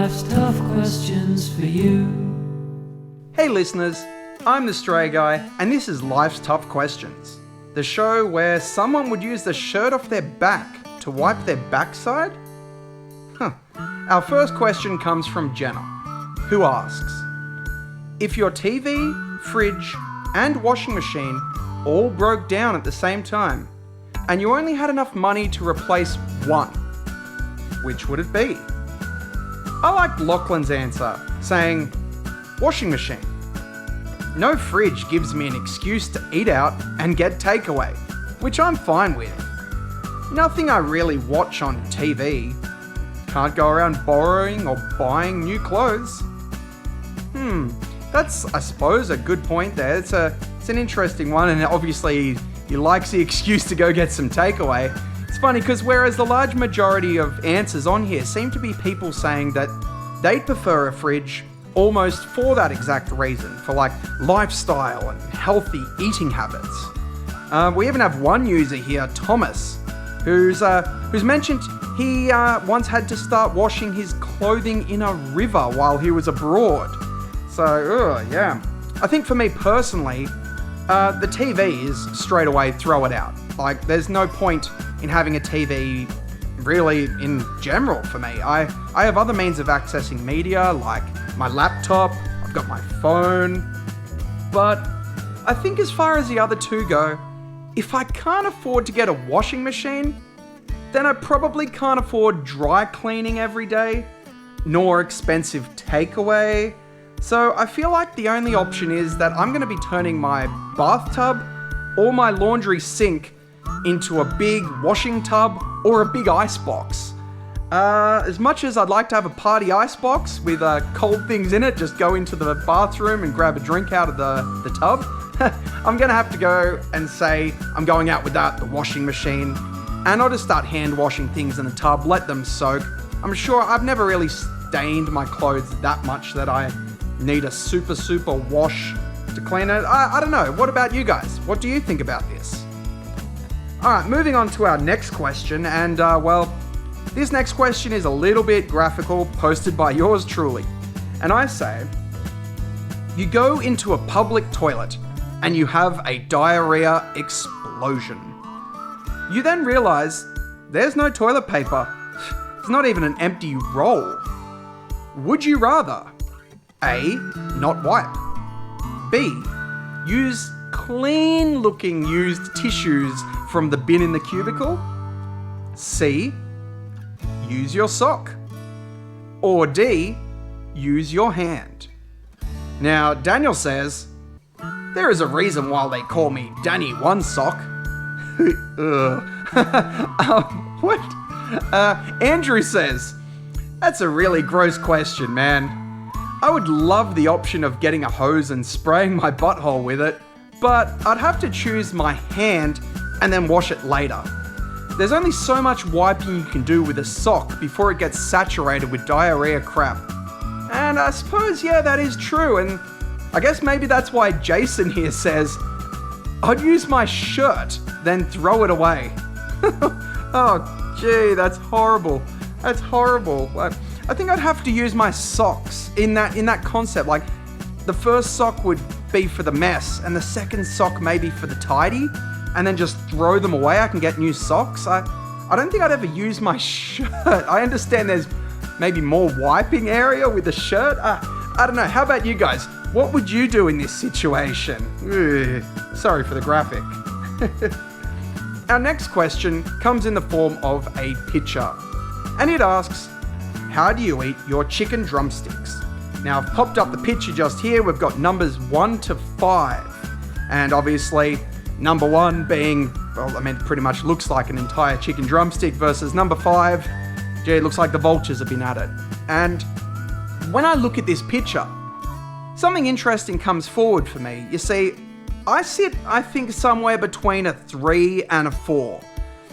Life's tough questions for you. Hey listeners, I'm the Stray Guy, and this is Life's Tough Questions, the show where someone would use the shirt off their back to wipe their backside? Our first question comes from Jenna, who asks, if your TV, fridge, and washing machine all broke down at the same time, and you only had enough money to replace one, which would it be? I like Lachlan's answer, saying, washing machine. No fridge gives me an excuse to eat out and get takeaway, which I'm fine with. Nothing I really watch on TV. Can't go around borrowing or buying new clothes. That's, I suppose, a good point there. It's an interesting one, and obviously he likes the excuse to go get some takeaway. It's funny because whereas the large majority of answers on here seem to be people saying that they'd prefer a fridge almost for that exact reason, for like lifestyle and healthy eating habits. We even have one user here, Thomas, who's mentioned he once had to start washing his clothing in a river while he was abroad. So, yeah. I think for me personally, the TV is straight away throw it out. Like, there's no point in having a TV really in general for me. I have other means of accessing media, like my laptop, I've got my phone. But I think as far as the other two go, if I can't afford to get a washing machine, then I probably can't afford dry cleaning every day, nor expensive takeaway. So I feel like the only option is that I'm going to be turning my bathtub or my laundry sink into a big washing tub or a big icebox. As much as I'd like to have a party icebox with cold things in it, just go into the bathroom and grab a drink out of the tub, I'm going to have to go and say I'm going out without the washing machine, and I'll just start hand washing things in the tub, let them soak. I'm sure I've never really stained my clothes that much that I need a super wash to clean it. I don't know. What about you guys? What do you think about this? Alright, moving on to our next question, and this next question is a little bit graphical, posted by yours truly. And I say, you go into a public toilet and you have a diarrhea explosion. You then realize there's no toilet paper. It's not even an empty roll. Would you rather A, not wipe, B, use clean-looking used tissues from the bin in the cubicle, C, use your sock, or D, use your hand? Now, Daniel says, there is a reason why they call me Danny One Sock. What? Andrew says, that's a really gross question, man. I would love the option of getting a hose and spraying my butthole with it, but I'd have to choose my hand and then wash it later. There's only so much wiping you can do with a sock before it gets saturated with diarrhea crap. And I suppose, yeah, that is true, and I guess maybe that's why Jason here says, I'd use my shirt, then throw it away. Oh, gee, that's horrible. That's horrible. I think I'd have to use my socks in that concept. Like, the first sock would be for the mess, and the second sock maybe for the tidy, and then just throw them away. I can get new socks. I don't think I'd ever use my shirt. I understand there's maybe more wiping area with the shirt. I don't know. How about you guys? What would you do in this situation? Ugh, sorry for the graphic. Our next question comes in the form of a picture, and it asks, how do you eat your chicken drumsticks? Now, I've popped up the picture just here. We've got numbers 1 to 5, and obviously number 1 being, well, I mean, pretty much looks like an entire chicken drumstick, versus number 5, gee, it looks like the vultures have been at it. And when I look at this picture, something interesting comes forward for me. You see, I think, somewhere between a 3 and a 4.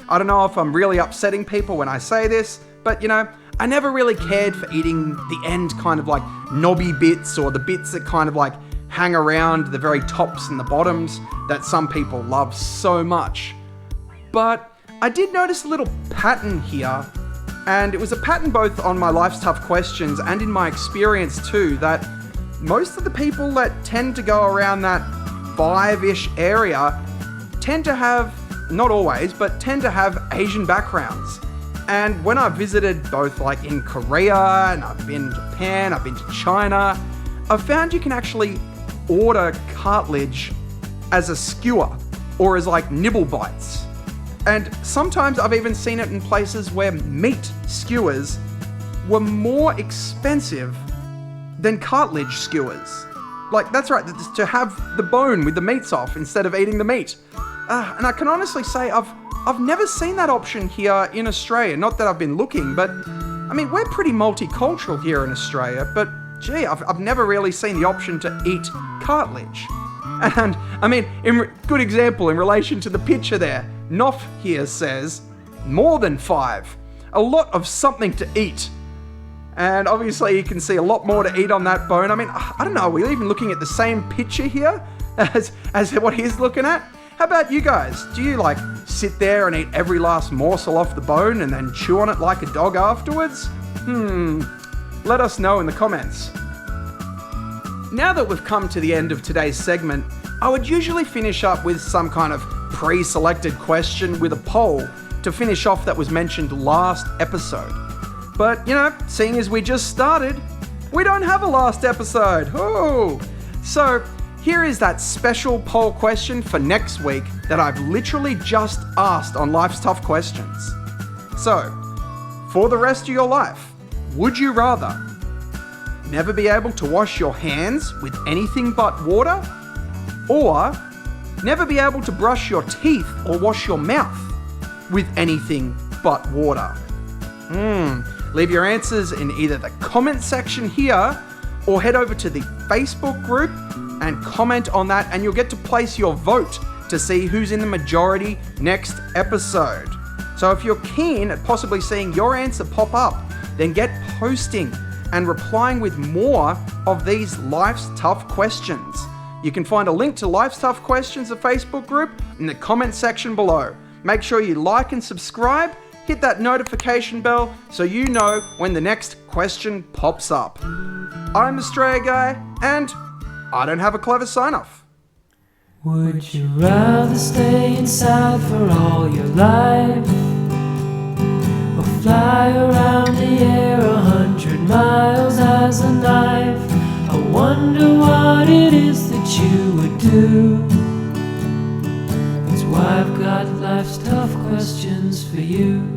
I don't know if I'm really upsetting people when I say this, but, you know, I never really cared for eating the end kind of like knobby bits, or the bits that kind of like hang around the very tops and the bottoms that some people love so much. But I did notice a little pattern here And it was a pattern both on my Life's Tough Questions and in my experience too, that most of the people that tend to go around that 5-ish area tend to have, not always, but tend to have Asian backgrounds. And when I've visited both like in Korea, and I've been to Japan, I've been to China, I've found you can actually order cartilage as a skewer or as like nibble bites. And sometimes I've even seen it in places where meat skewers were more expensive than cartilage skewers. Like, that's right, to have the bone with the meats off instead of eating the meat. And I can honestly say I've never seen that option here in Australia. Not that I've been looking, but I mean, we're pretty multicultural here in Australia, but gee, I've never really seen the option to eat cartilage. And I mean, good example in relation to the picture there. Noff here says, more than 5. A lot of something to eat. And obviously you can see a lot more to eat on that bone. I mean, I don't know, are we even looking at the same picture here as what he's looking at? How about you guys? Do you like sit there and eat every last morsel off the bone and then chew on it like a dog afterwards? Let us know in the comments. Now that we've come to the end of today's segment, I would usually finish up with some kind of pre-selected question with a poll to finish off that was mentioned last episode. But, you know, seeing as we just started, we don't have a last episode. Oh! So, here is that special poll question for next week that I've literally just asked on Life's Tough Questions. So, for the rest of your life, would you rather never be able to wash your hands with anything but water, or never be able to brush your teeth or wash your mouth with anything but water? Leave your answers in either the comment section here or head over to the Facebook group and comment on that, and you'll get to place your vote to see who's in the majority next episode. So if you're keen at possibly seeing your answer pop up, then get posting and replying with more of these Life's Tough Questions. You can find a link to Life's Tough Questions, the Facebook group, in the comment section below. Make sure you like and subscribe, hit that notification bell so you know when the next question pops up. I'm Australia Guy, and I don't have a clever sign-off. Would you rather stay inside for all your life, or fly around the air 100 miles as a knife? I wonder what it is that you would do. That's why I've got life's tough questions for you.